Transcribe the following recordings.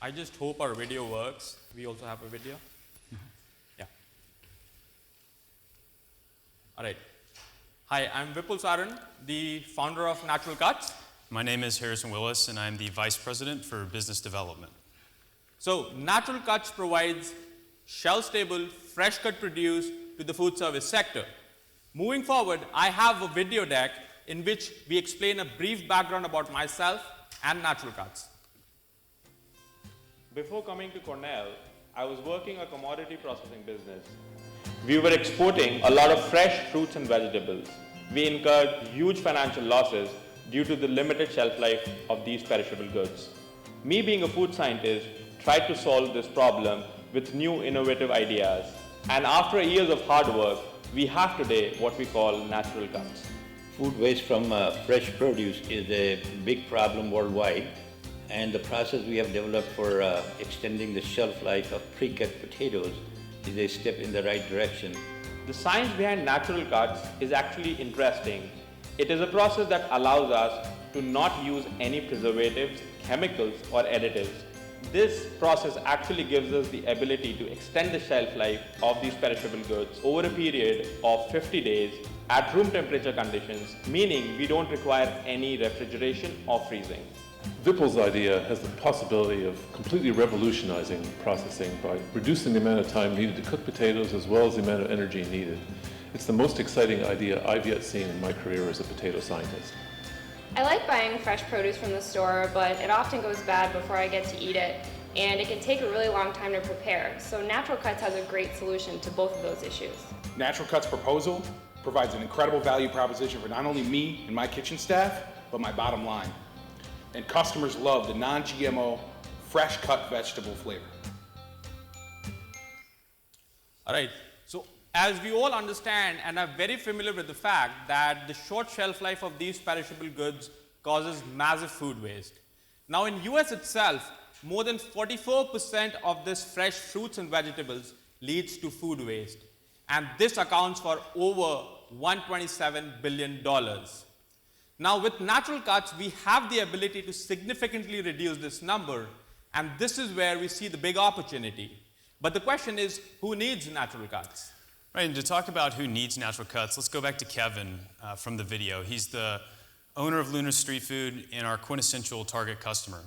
I just hope our video works. We also have a video. Yeah. All right. Hi, I'm Vipul Saran, the founder of Natural Cuts. My name is Harrison Willis, and I'm the Vice President for Business Development. So, Natural Cuts provides shelf-stable, fresh-cut produce to the food service sector. Moving forward, I have a video deck in which we explain a brief background about myself and Natural Cuts. Before coming to Cornell, I was working a commodity processing business. We were exporting a lot of fresh fruits and vegetables. We incurred huge financial losses due to the limited shelf life of these perishable goods. Me being a food scientist, tried to solve this problem with new innovative ideas. And after years of hard work, we have today what we call Natural Cuts. Food waste from fresh produce is a big problem worldwide, and the process we have developed for extending the shelf life of pre-cut potatoes is a step in the right direction. The science behind Natural Cuts is actually interesting. It is a process that allows us to not use any preservatives, chemicals, or additives. This process actually gives us the ability to extend the shelf life of these perishable goods over a period of 50 days at room temperature conditions, meaning we don't require any refrigeration or freezing. Vipul's idea has the possibility of completely revolutionizing processing by reducing the amount of time needed to cook potatoes as well as the amount of energy needed. It's the most exciting idea I've yet seen in my career as a potato scientist. I like buying fresh produce from the store, but it often goes bad before I get to eat it, and it can take a really long time to prepare. So Natural Cuts has a great solution to both of those issues. Natural Cuts proposal provides an incredible value proposition for not only me and my kitchen staff, but my bottom line. And customers love the non-GMO, fresh cut vegetable flavor. All right. So, as we all understand and are very familiar with the fact that the short shelf life of these perishable goods causes massive food waste. Now in US itself, more than 44% of this fresh fruits and vegetables leads to food waste. And this accounts for over $127 billion. Now with Natural Cuts, we have the ability to significantly reduce this number, and this is where we see the big opportunity. But the question is, who needs Natural Cuts? Right, and to talk about who needs Natural Cuts, let's go back to Kevin from the video. He's the owner of Luna Street Food and our quintessential target customer.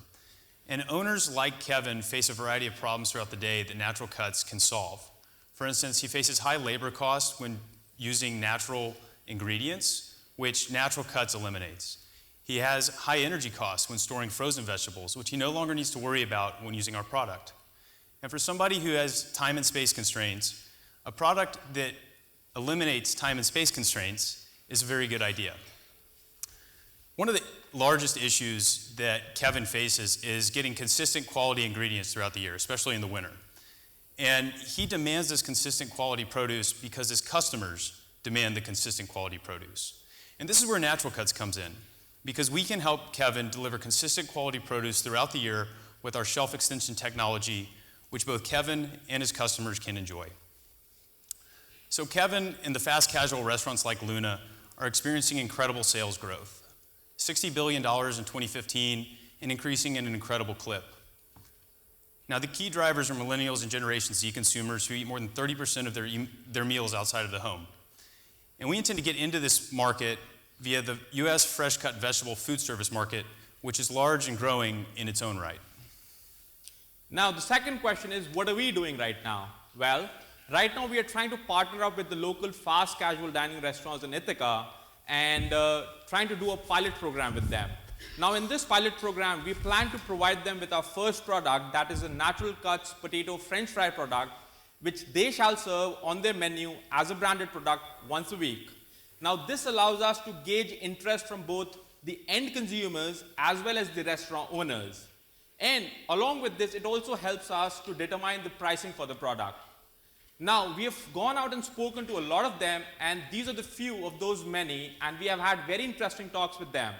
And owners like Kevin face a variety of problems throughout the day that Natural Cuts can solve. For instance, he faces high labor costs when using natural ingredients, which Natural Cuts eliminates. He has high energy costs when storing frozen vegetables, which he no longer needs to worry about when using our product. And for somebody who has time and space constraints, a product that eliminates time and space constraints is a very good idea. One of the largest issues that Kevin faces is getting consistent quality ingredients throughout the year, especially in the winter. And he demands this consistent quality produce because his customers demand the consistent quality produce. And this is where Natural Cuts comes in, because we can help Kevin deliver consistent quality produce throughout the year with our shelf extension technology, which both Kevin and his customers can enjoy. So Kevin and the fast casual restaurants like Luna are experiencing incredible sales growth. $60 billion in 2015 and increasing at an incredible clip. Now the key drivers are millennials and Generation Z consumers who eat more than 30% of their meals outside of the home. And we intend to get into this market via the US fresh cut vegetable food service market, which is large and growing in its own right. Now the second question is, what are we doing right now? Well, right now we are trying to partner up with the local fast casual dining restaurants in Ithaca and trying to do a pilot program with them. Now in this pilot program, we plan to provide them with our first product, that is a Natural Cuts potato french fry product, which they shall serve on their menu as a branded product once a week. Now this allows us to gauge interest from both the end consumers as well as the restaurant owners. And along with this, it also helps us to determine the pricing for the product. Now, we have gone out and spoken to a lot of them, and these are the few of those many, and we have had very interesting talks with them.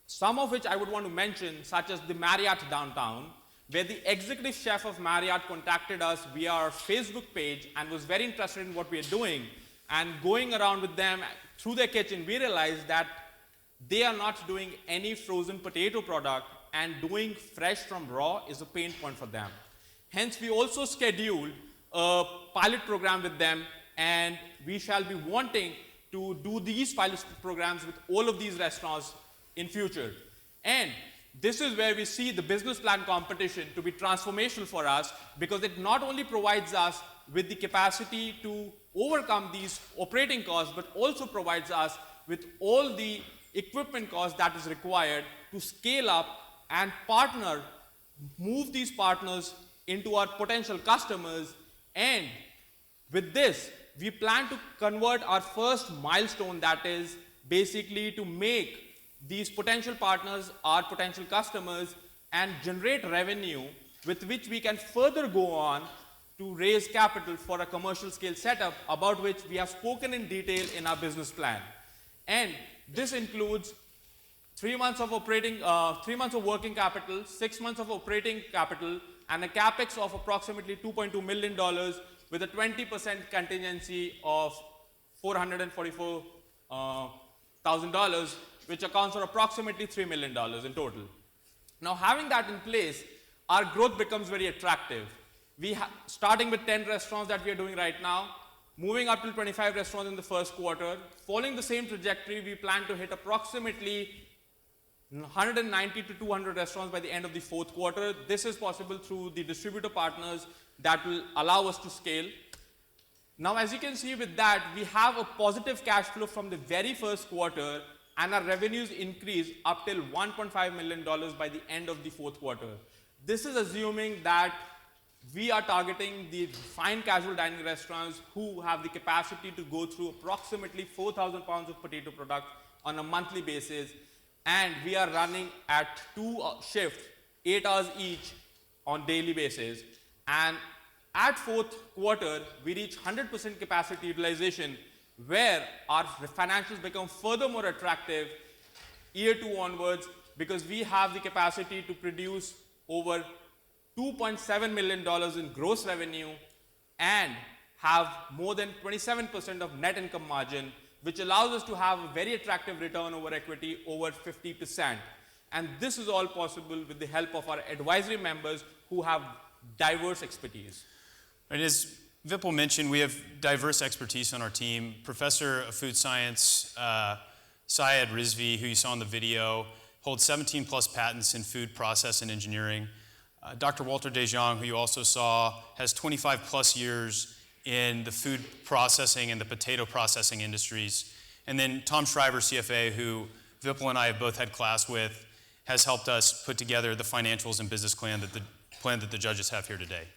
Some of which I would want to mention, such as the Marriott downtown, where the executive chef of Marriott contacted us via our Facebook page and was very interested in what we are doing. And going around with them through their kitchen, we realized that they are not doing any frozen potato product and doing fresh from raw is a pain point for them. Hence, we also scheduled a pilot program with them, and we shall be wanting to do these pilot programs with all of these restaurants in future. And this is where we see the business plan competition to be transformational for us, because it not only provides us with the capacity to overcome these operating costs, but also provides us with all the equipment costs that is required to scale up and partner, move these partners into our potential customers. And with this, we plan to convert our first milestone, that is basically to make these potential partners our potential customers and generate revenue with which we can further go on to raise capital for a commercial scale setup, about which we have spoken in detail in our business plan. And this includes 3 months of operating, 3 months of working capital, 6 months of operating capital, and a capex of approximately $2.2 million with a 20% contingency of $444,000, which accounts for approximately $3 million in total. Now, having that in place, our growth becomes very attractive. Starting with 10 restaurants that we are doing right now, moving up to 25 restaurants in the first quarter. Following the same trajectory, we plan to hit approximately 190 to 200 restaurants by the end of the fourth quarter. This is possible through the distributor partners that will allow us to scale. Now, as you can see with that, we have a positive cash flow from the very first quarter, and our revenues increase up till $1.5 million by the end of the fourth quarter. This is assuming that we are targeting the fine casual dining restaurants who have the capacity to go through approximately 4,000 pounds of potato product on a monthly basis, and we are running at 2 shifts, 8 hours each on daily basis. And at fourth quarter, we reach 100% capacity utilization, where our financials become further more attractive year 2 onwards, because we have the capacity to produce over $2.7 million in gross revenue and have more than 27% of net income margin, which allows us to have a very attractive return over equity over 50%. And this is all possible with the help of our advisory members who have diverse expertise. Right, as Vipul mentioned, we have diverse expertise on our team. Professor of Food Science, Syed Rizvi, who you saw in the video, holds 17 plus patents in food process and engineering. Dr. Walter DeJong, who you also saw, has 25 plus years in the food processing and the potato processing industries. And then Tom Shriver, CFA, who Vipul and I have both had class with, has helped us put together the financials and business plan that the judges have here today.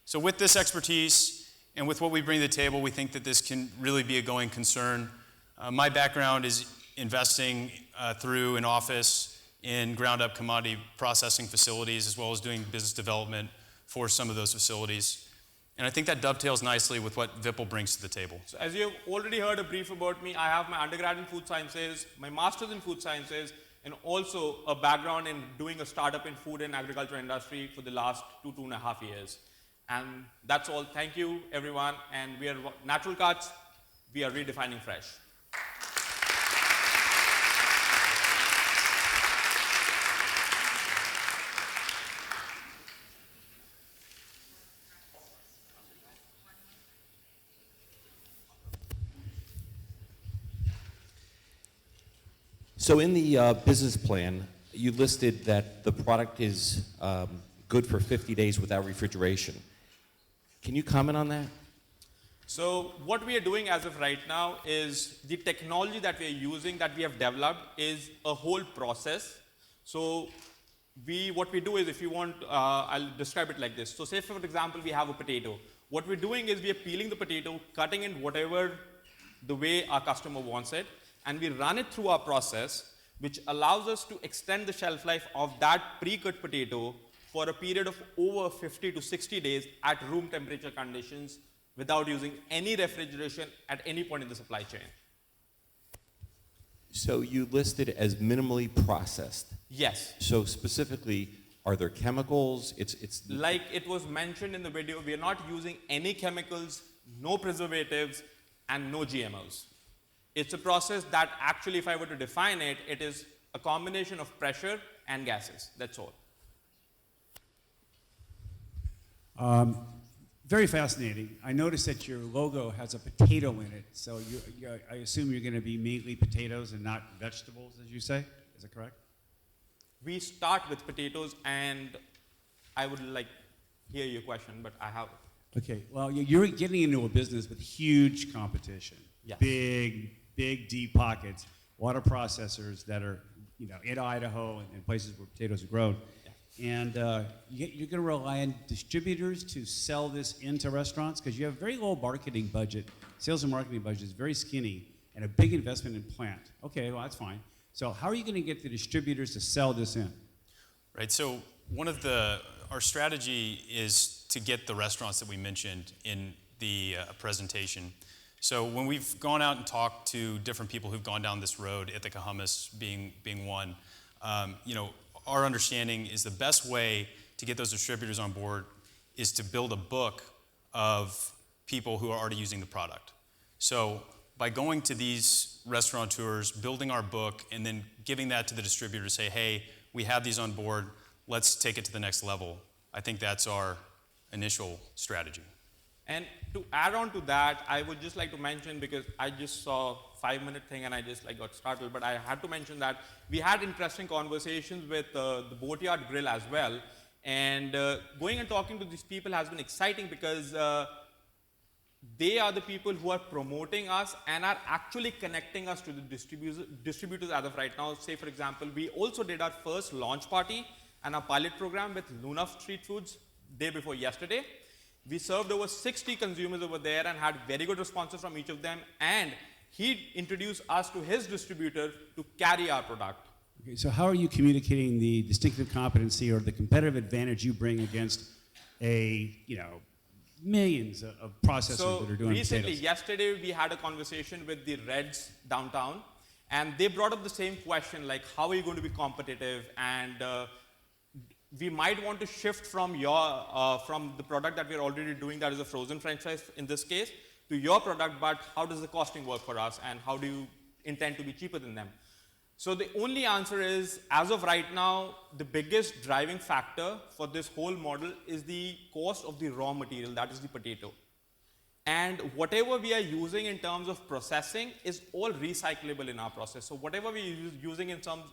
So with this expertise and with what we bring to the table, we think that this can really be a going concern. My background is investing through an office in ground-up commodity processing facilities, as well as doing business development for some of those facilities. And I think that dovetails nicely with what Vipul brings to the table. So as you've already heard a brief about me, I have my undergrad in food sciences, my master's in food sciences, and also a background in doing a startup in food and agriculture industry for the last 2.5 years. And that's all. Thank you, everyone. And we are Natural Cuts. We are redefining fresh. So in the business plan, you listed that the product is good for 50 days without refrigeration. Can you comment on that? So what we are doing as of right now is the technology that we are using, that we have developed, is a whole process. So what we do is, if you want, I'll describe it like this. So say, for example, we have a potato. What we're doing is we are peeling the potato, cutting it whatever the way our customer wants it, and we run it through our process, which allows us to extend the shelf life of that pre-cut potato for a period of over 50 to 60 days at room temperature conditions without using any refrigeration at any point in the supply chain. So you listed as minimally processed. Yes. So specifically, are there chemicals? It's like it was mentioned in the video, we are not using any chemicals, no preservatives, and no GMOs. It's a process that actually, if I were to define it, it is a combination of pressure and gases. That's all. Very fascinating. I noticed that your logo has a potato in it, so I assume you're going to be mainly potatoes and not vegetables, as you say. Is that correct? We start with potatoes, and I would like hear your question, but I have. Okay. Well, you're getting into a business with huge competition. Yes. Big, deep pockets. Water processors that are, in Idaho and places where potatoes are grown. And you're going to rely on distributors to sell this into restaurants because you have very low marketing budget. Sales and marketing budget is very skinny and a big investment in plant. Okay, well, that's fine. So how are you going to get the distributors to sell this in? Right, so our strategy is to get the restaurants that we mentioned in the presentation. So when we've gone out and talked to different people who've gone down this road, Ithaca Hummus being one, our understanding is the best way to get those distributors on board is to build a book of people who are already using the product. So by going to these restaurateurs, building our book, and then giving that to the distributor to say, hey, we have these on board, let's take it to the next level. I think that's our initial strategy. And to add on to that, I would just like to mention, because I just saw 5-minute thing and I just got startled, but I had to mention that we had interesting conversations with the Boatyard Grill as well. And going and talking to these people has been exciting because they are the people who are promoting us and are actually connecting us to the distributors as of right now. Say, for example, we also did our first launch party and a pilot program with Luna Street Foods day before yesterday. We served over 60 consumers over there and had very good responses from each of them. And he introduced us to his distributor to carry our product. Okay, so how are you communicating the distinctive competency or the competitive advantage you bring against millions of processors that are doing recently, potatoes? yesterday, we had a conversation with the Reds downtown, and they brought up the same question, like, how are you going to be competitive? And we might want to shift from from the product that we're already doing, that is a frozen French fries in this case, to your product, but how does the costing work for us, and how do you intend to be cheaper than them? So the only answer is, as of right now, the biggest driving factor for this whole model is the cost of the raw material, that is the potato. And whatever we are using in terms of processing is all recyclable in our process. So whatever we are using in some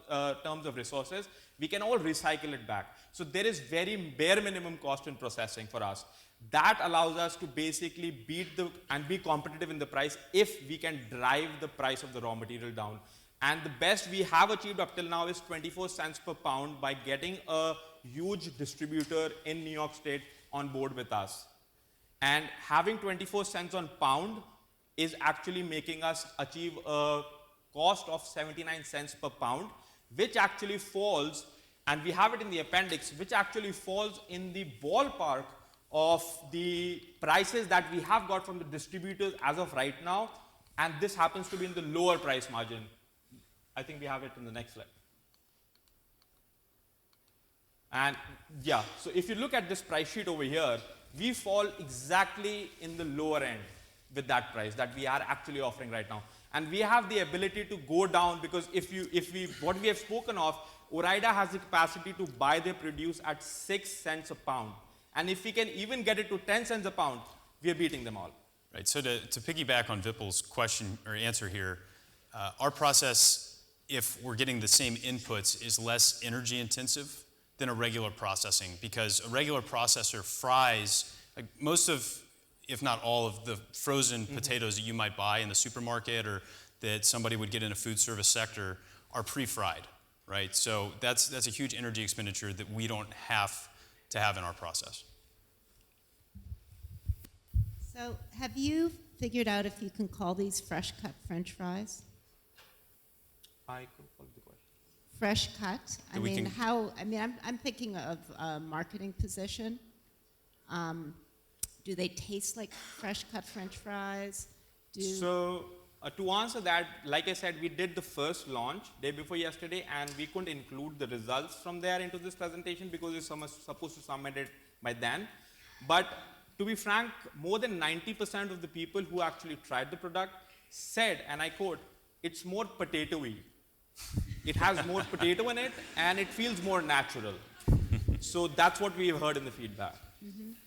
terms of resources, we can all recycle it back. So there is very bare minimum cost in processing for us. That allows us to basically beat and be competitive in the price if we can drive the price of the raw material down. And the best we have achieved up till now is 24 cents per pound by getting a huge distributor in New York State on board with us. And having 24 cents on pound is actually making us achieve a cost of 79 cents per pound, which actually falls, and we have it in the appendix, which actually falls in the ballpark of the prices that we have got from the distributors as of right now, and this happens to be in the lower price margin. I think we have it in the next slide. And yeah, so if you look at this price sheet over here, we fall exactly in the lower end with that price that we are actually offering right now. And we have the ability to go down because what we have spoken of, Ore-Ida has the capacity to buy their produce at 6 cents a pound. And if we can even get it to 10 cents a pound, we are beating them all. Right, so to piggyback on Vipul's question or answer here, our process, if we're getting the same inputs, is less energy intensive than a regular processing, because a regular processor fries most of, if not all of the frozen potatoes that you might buy in the supermarket or that somebody would get in a food service sector are pre-fried, right? So that's a huge energy expenditure that we don't have to have in our process. So have you figured out if you can call these fresh cut French fries? I could follow the question. Fresh cut? I'm thinking of a marketing position. Do they taste like fresh cut French fries? So to answer that, like I said, we did the first launch day before yesterday, and we couldn't include the results from there into this presentation because it's supposed to submit it by then. But to be frank, more than 90% of the people who actually tried the product said, and I quote, "It's more potato-y." it has more potato in it, and it feels more natural. So that's what we've heard in the feedback.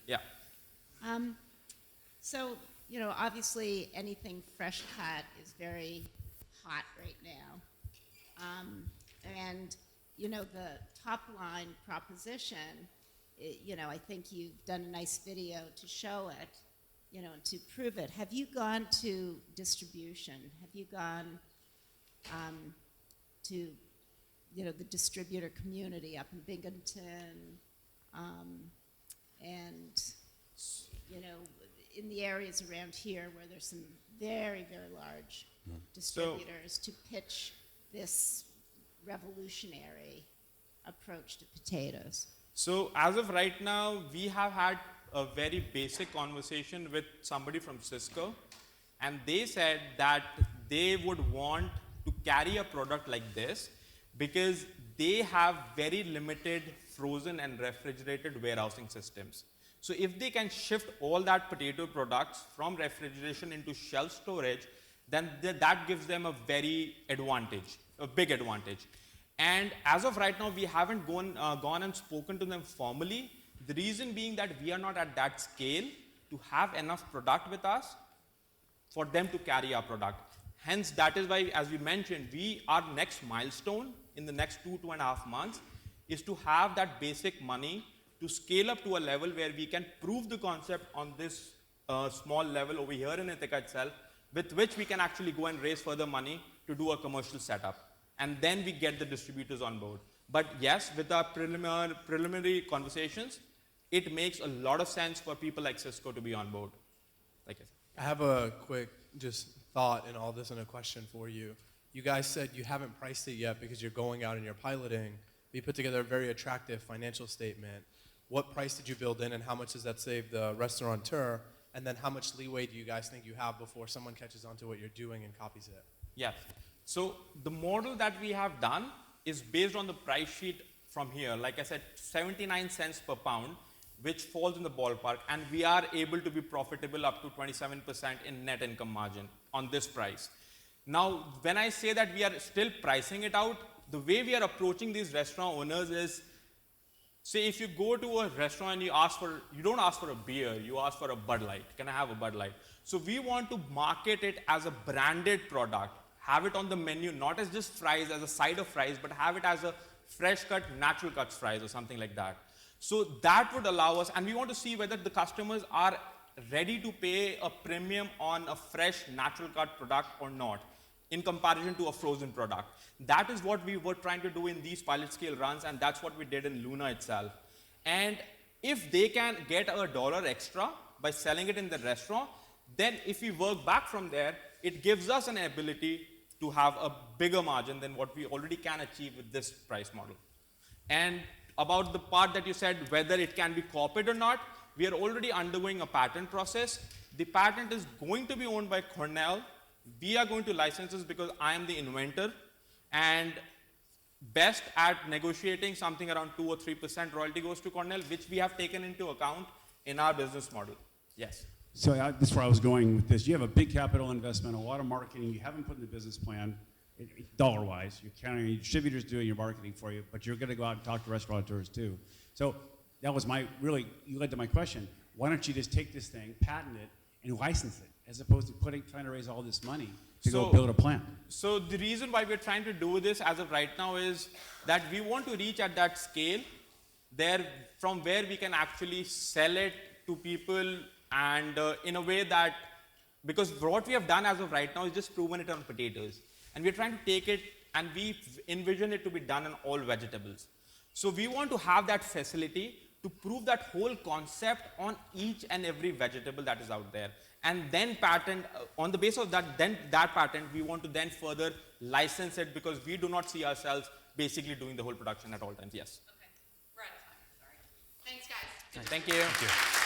Yeah. So, you know, obviously anything fresh cut is very hot right now. And, you know, the top line proposition, you know, I think you've done a nice video to show it, you know, and to prove it. Have you gone to distribution? Have you gone to, you know, the distributor community up in Binghamton, and, you know, in the areas around here where there's some very, very large distributors to pitch this revolutionary approach to potatoes? So as of right now, we have had a very basic conversation with somebody from Cisco, and they said that they would want to carry a product like this because they have very limited frozen and refrigerated warehousing systems. So if they can shift all that potato products from refrigeration into shelf storage, then that gives them a big advantage. And as of right now, we haven't gone and spoken to them formally. The reason being that we are not at that scale to have enough product with us for them to carry our product. Hence, that is why, as we mentioned, our next milestone in the next 2.5 months is to have that basic money to scale up to a level where we can prove the concept on this small level over here in Ithaca itself, with which we can actually go and raise further money to do a commercial setup. And then we get the distributors on board. But yes, with our preliminary conversations, it makes a lot of sense for people like Cisco to be on board. Like I have a quick just thought in all this and a question for you. You guys said you haven't priced it yet because you're going out and you're piloting. You put together a very attractive financial statement. What price did you build in, and how much does that save the restaurateur? And then how much leeway do you guys think you have before someone catches on to what you're doing and copies it? Yes. So the model that we have done is based on the price sheet from here. Like I said, 79 cents per pound, which falls in the ballpark, and we are able to be profitable up to 27% in net income margin on this price. Now, when I say that we are still pricing it out, the way we are approaching these restaurant owners is, say if you go to a restaurant and you don't ask for a beer, you ask for a Bud Light. Can I have a Bud Light? So we want to market it as a branded product, have it on the menu, not as just fries, as a side of fries, but have it as a fresh cut, natural cuts fries or something like that. So that would allow us, and we want to see whether the customers are ready to pay a premium on a fresh, natural cut product or not, in comparison to a frozen product. That is what we were trying to do in these pilot scale runs, and that's what we did in Luna itself. And if they can get $1 extra by selling it in the restaurant, then if we work back from there, it gives us an ability to have a bigger margin than what we already can achieve with this price model. And about the part that you said, whether it can be copied or not, we are already undergoing a patent process. The patent is going to be owned by Cornell. We are going to license this because I am the inventor and best at negotiating. Something around 2 or 3% royalty goes to Cornell, which we have taken into account in our business model. Yes. So that's where I was going with this. You have a big capital investment, a lot of marketing. You haven't put in the business plan, dollar-wise. You're counting on your distributors doing your marketing for you, but you're going to go out and talk to restaurateurs too. So that was you led to my question. Why don't you just take this thing, patent it, and license it, as opposed to trying to raise all this money to go build a plant? So the reason why we're trying to do this as of right now is that we want to reach at that scale there from where we can actually sell it to people, and in a way that, because what we have done as of right now is just proven it on potatoes. And we're trying to take it and we envision it to be done on all vegetables. So we want to have that facility to prove that whole concept on each and every vegetable that is out there. And then patent, on the basis of that, then that patent, we want to then further license it because we do not see ourselves basically doing the whole production at all times. Yes. Okay, we're out of time, sorry. Thanks, guys. Thank you. Thank you.